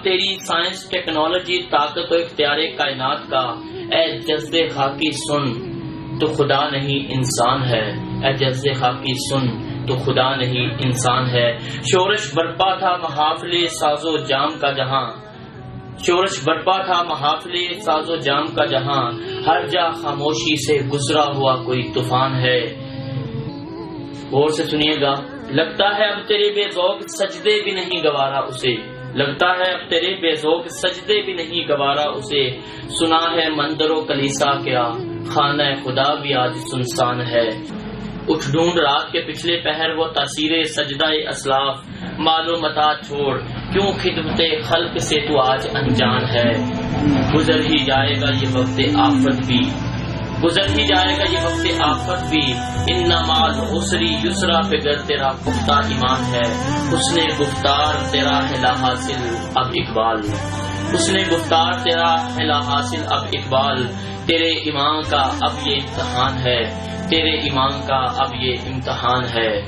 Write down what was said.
اب تیری science technology طاقت و اختیار کائنات کا اے جذب خاکی سن تو خدا نہیں انسان ہے، اے جذب خاکی سن تو خدا نہیں انسان ہے۔ شورش برپا تھا محافل ساز و جام کا جہاں، شورش برپا تھا محافل ساز و جام کا جہاں، ہر جا خاموشی سے گزرا ہوا کوئی طوفان ہے۔ غور سے سنیے گا۔ لگتا ہے اب تیرے بے ذوق سجدے بھی نہیں گوارا اسے، لگتا ہے اب تیرے بے ذوق سجدے بھی نہیں گوارا اسے، سنا ہے مندر و کلیسا کیا خانہ خدا بھی آج سنسان ہے۔ اٹھ ڈھونڈ رات کے پچھلے پہر وہ تاثیر سجدہ اسلاف، معلوم متا چھوڑ کیوں خدمت خلق سے تو آج انجان ہے۔ گزر ہی جائے گا یہ وقت آفت بھی، گزر ہی جائے گا یہ وقت آفت بھی، انما العسر یسرا پہ گر تیرا پختہ ایمان ہے۔ حسن گفتار تیرا ہے لا حاصل اب اقبال، حسن گفتار تیرا ہے لا حاصل اب اقبال، تیرے ایمان کا اب یہ امتحان ہے، تیرے ایمان کا اب یہ امتحان ہے۔